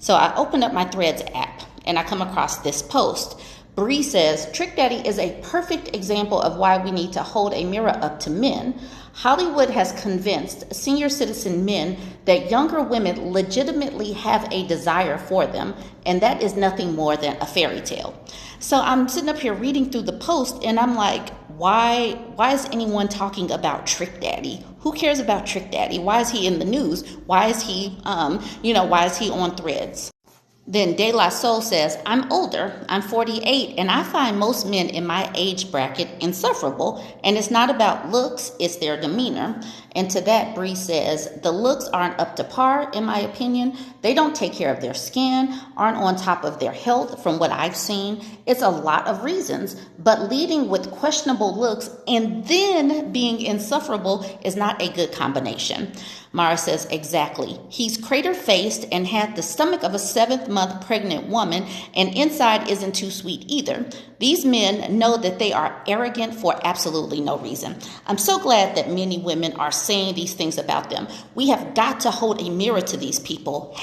So I open up my Threads app and I come across this post. Bree says, Trick Daddy is a perfect example of why we need to hold a mirror up to men. Hollywood has convinced senior citizen men that younger women legitimately have a desire for them, and that is nothing more than a fairy tale. So I'm sitting up here reading through the post, and I'm like, why is anyone talking about Trick Daddy? Who cares about Trick Daddy? Why is he in the news? Why is he, why is he on Threads? Then De La Soul says, I'm older, I'm 48, and I find most men in my age bracket insufferable, and it's not about looks, it's their demeanor. And to that, Bree says, the looks aren't up to par, in my opinion. They don't take care of their skin, aren't on top of their health, from what I've seen. It's a lot of reasons, but leading with questionable looks and then being insufferable is not a good combination. Mara says, exactly. He's crater-faced and had the stomach of a 7th-month pregnant woman, and inside isn't too sweet either. These men know that they are arrogant for absolutely no reason. I'm so glad that many women are saying these things about them. We have got to hold a mirror to these people,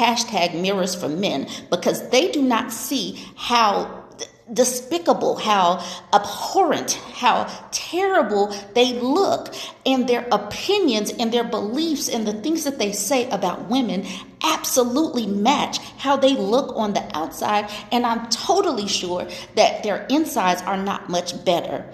#mirrors for men, because they do not see how despicable, how abhorrent, how terrible they look, and their opinions and their beliefs and the things that they say about women absolutely match how they look on the outside, and I'm totally sure that their insides are not much better.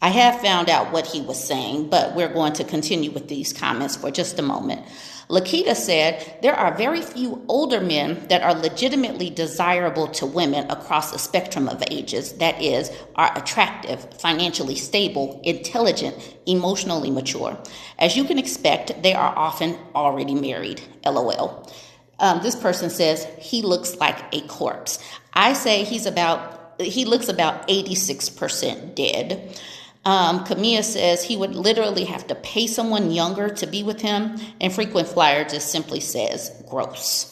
I have found out what he was saying, but we're going to continue with these comments for just a moment. Lakita said, there are very few older men that are legitimately desirable to women across the spectrum of ages, that is, are attractive, financially stable, intelligent, emotionally mature. As you can expect, they are often already married, LOL. This person says, he looks like a corpse. I say he looks about 86% dead. Camilla says he would literally have to pay someone younger to be with him, and Frequent Flyer just simply says, gross.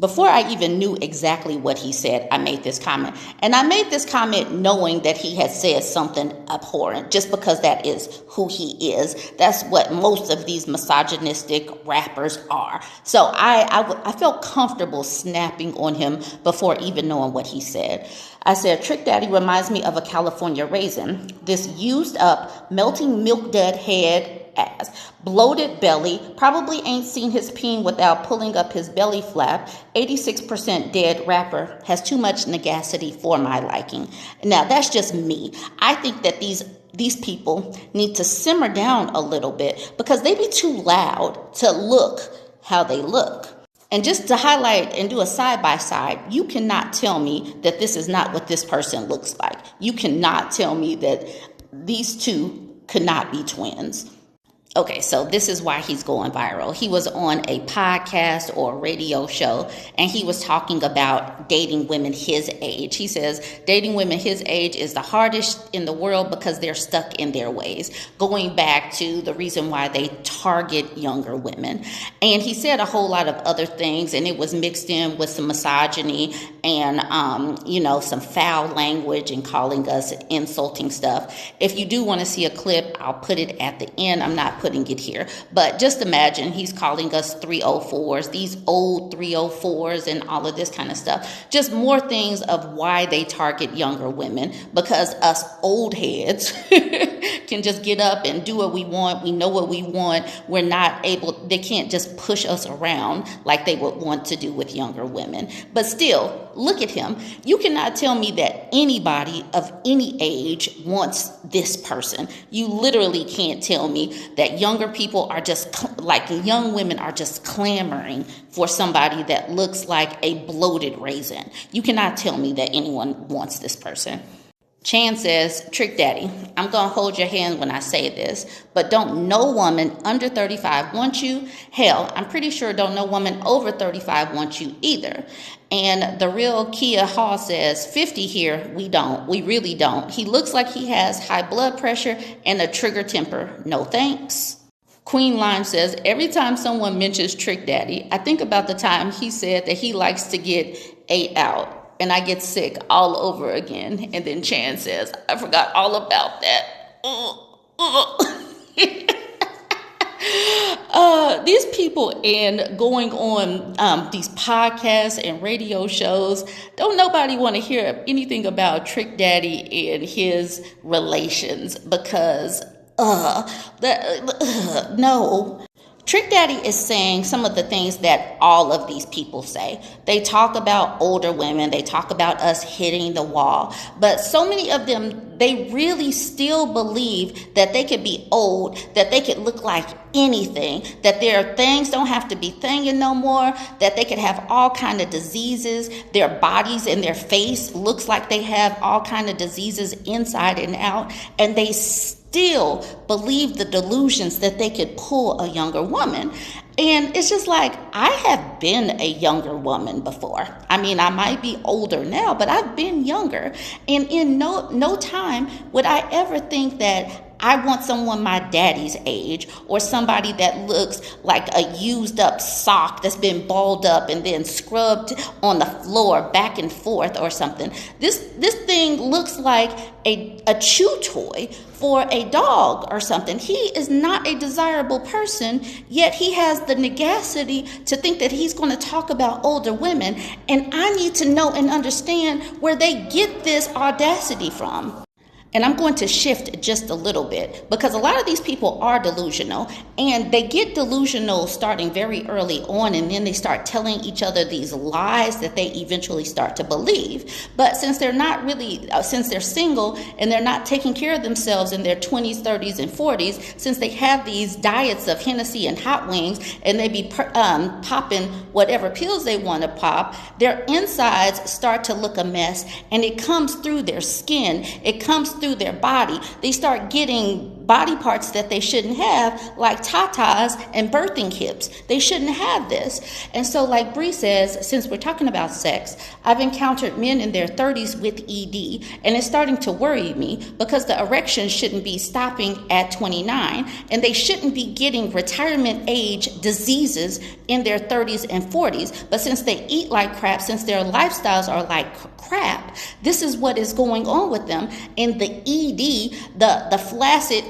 Before I even knew exactly what he said, I made this comment. And I made this comment knowing that he had said something abhorrent, just because that is who he is. That's what most of these misogynistic rappers are. So I felt comfortable snapping on him before even knowing what he said. I said, Trick Daddy reminds me of a California raisin. This used up, melting milk dud head, ass, bloated belly, probably ain't seen his peen without pulling up his belly flap, 86% dead rapper, has too much negacity for my liking. Now, that's just me. I think that these people need to simmer down a little bit because they be too loud to look how they look. And just to highlight and do a side-by-side, you cannot tell me that this is not what this person looks like. You cannot tell me that these two could not be twins. Okay, so this is why he's going viral. He was on a podcast or a radio show, and he was talking about dating women his age. He says dating women his age is the hardest in the world because they're stuck in their ways, going back to the reason why they target younger women. And he said a whole lot of other things, and it was mixed in with some misogyny and, some foul language and calling us insulting stuff. If you do want to see a clip, I'll put it at the end. I'm not putting it here, but just imagine he's calling us 304s, these old 304s and all of this kind of stuff. Just more things of why they target younger women, because us old heads can just get up and do what we want. We know what we want. We're not able, they can't just push us around like they would want to do with younger women. But still, look at him. You cannot tell me that anybody of any age wants this person. You literally can't tell me that younger people are just young women are just clamoring for somebody that looks like a bloated raisin. You cannot tell me that anyone wants this person. Chan says, Trick Daddy, I'm going to hold your hand when I say this, but don't no woman under 35 want you? Hell, I'm pretty sure don't no woman over 35 want you either. And the real Kia Hall says, 50 here, we don't. We really don't. He looks like he has high blood pressure and a trigger temper. No thanks. Queen Lime says, every time someone mentions Trick Daddy, I think about the time he said that he likes to get ate out. And I get sick all over again. And then Chan says, I forgot all about that. These people and going on these podcasts and radio shows, don't nobody want to hear anything about Trick Daddy and his relations because, no. Trick Daddy is saying some of the things that all of these people say. They talk about older women. They talk about us hitting the wall. But so many of them, they really still believe that they could be old, that they could look like anything, that their things don't have to be thinging no more, that they could have all kind of diseases. Their bodies and their face looks like they have all kind of diseases inside and out. And they still believe the delusions that they could pull a younger woman. And it's just like, I have been a younger woman before. I mean, I might be older now, but I've been younger. And in no time would I ever think that I want someone my daddy's age or somebody that looks like a used up sock that's been balled up and then scrubbed on the floor back and forth or something. This thing looks like a chew toy for a dog or something. He is not a desirable person, yet he has the negacity to think that he's going to talk about older women. And I need to know and understand where they get this audacity from. And I'm going to shift just a little bit because a lot of these people are delusional and they get delusional starting very early on, and then they start telling each other these lies that they eventually start to believe. But since they're not really, since they're single and they're not taking care of themselves in their 20s, 30s, and 40s, since they have these diets of Hennessy and hot wings and they be popping whatever pills they want to pop, their insides start to look a mess, and it comes through their skin. It comes through their body. They start getting body parts that they shouldn't have, like tatas and birthing hips. They shouldn't have this. And so, like Bree says, since we're talking about sex, I've encountered men in their 30s with ED, and it's starting to worry me because the erections shouldn't be stopping at 29, and they shouldn't be getting retirement age diseases in their 30s and 40s. But since they eat like crap, since their lifestyles are like crap, this is what is going on with them. And the ED, the flaccid,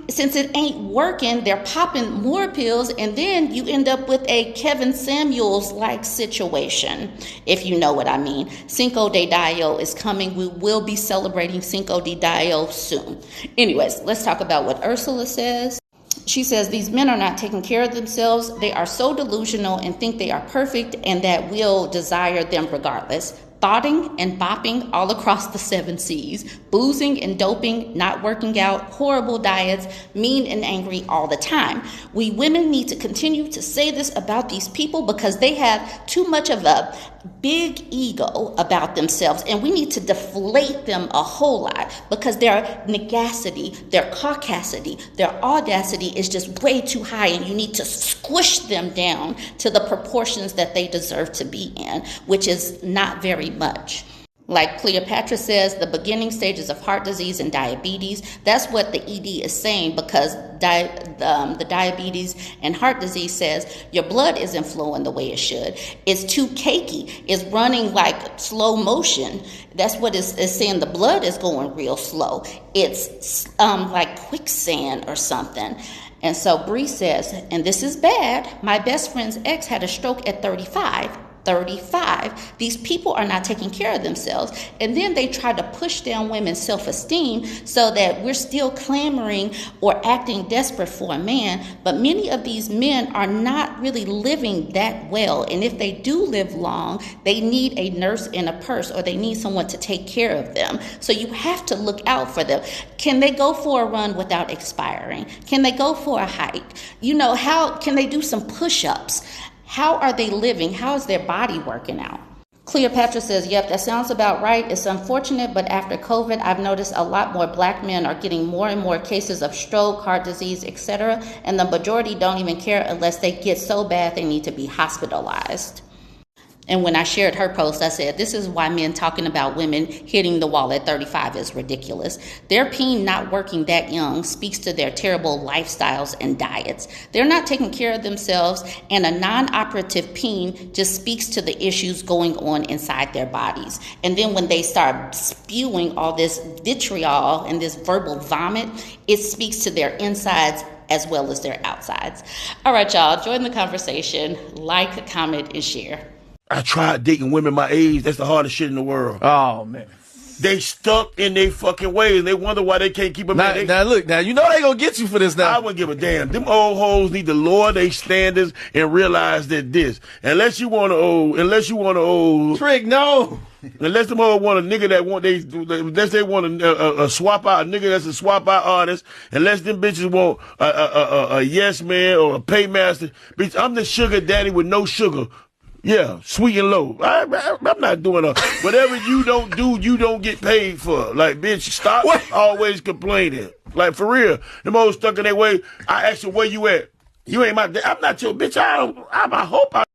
since it ain't working, they're popping more pills, and then you end up with a Kevin Samuels-like situation, if you know what I mean. Cinco de Mayo is coming. We will be celebrating Cinco de Mayo soon. Anyways, let's talk about what Ursula says. She says, these men are not taking care of themselves. They are so delusional and think they are perfect and that we'll desire them regardless. Thoughting and bopping all across the 7 C's, boozing and doping, not working out, horrible diets, mean and angry all the time. We women need to continue to say this about these people because they have too much of a big ego about themselves, and we need to deflate them a whole lot because their negacity, their caucasity, their audacity is just way too high, and you need to squish them down to the proportions that they deserve to be in, which is not very much. Like Cleopatra says, the beginning stages of heart disease and diabetes. That's what the ED is saying, because the diabetes and heart disease says your blood isn't flowing the way it should. It's too cakey. It's running like slow motion. That's what it's saying. The blood is going real slow. It's like quicksand or something. And so Bree says, and this is bad, my best friend's ex had a stroke at 35. These people are not taking care of themselves. And then they try to push down women's self-esteem so that we're still clamoring or acting desperate for a man. But many of these men are not really living that well. And if they do live long, they need a nurse in a purse, or they need someone to take care of them. So you have to look out for them. Can they go for a run without expiring? Can they go for a hike? How can they do some push-ups? How are they living? How is their body working out? Cleopatra says, yep, that sounds about right. It's unfortunate, but after COVID, I've noticed a lot more black men are getting more and more cases of stroke, heart disease, etc. And the majority don't even care unless they get so bad they need to be hospitalized. And when I shared her post, I said, this is why men talking about women hitting the wall at 35 is ridiculous. Their peen not working that young speaks to their terrible lifestyles and diets. They're not taking care of themselves, and a non-operative peen just speaks to the issues going on inside their bodies. And then when they start spewing all this vitriol and this verbal vomit, it speaks to their insides as well as their outsides. All right, y'all, join the conversation. Like, comment, and share. I tried dating women my age. That's the hardest shit in the world. Oh, man. They stuck in their fucking ways. They wonder why they can't keep a man. Now, look, you know they gonna get you for this now. I wouldn't give a damn. Them old hoes need to lower their standards and realize that unless you want to Trick, no. Unless them hoes want a nigga unless they want a swap out, a nigga that's a swap out artist, unless them bitches want a yes man or a paymaster. Bitch, I'm the sugar daddy with no sugar. Yeah, sweet and low. I'm not doing whatever you don't do, you don't get paid for. Like, bitch, stop always complaining. Like, for real. Them hoes stuck in their way. I ask you, where you at? You ain't I'm not your bitch. I hope I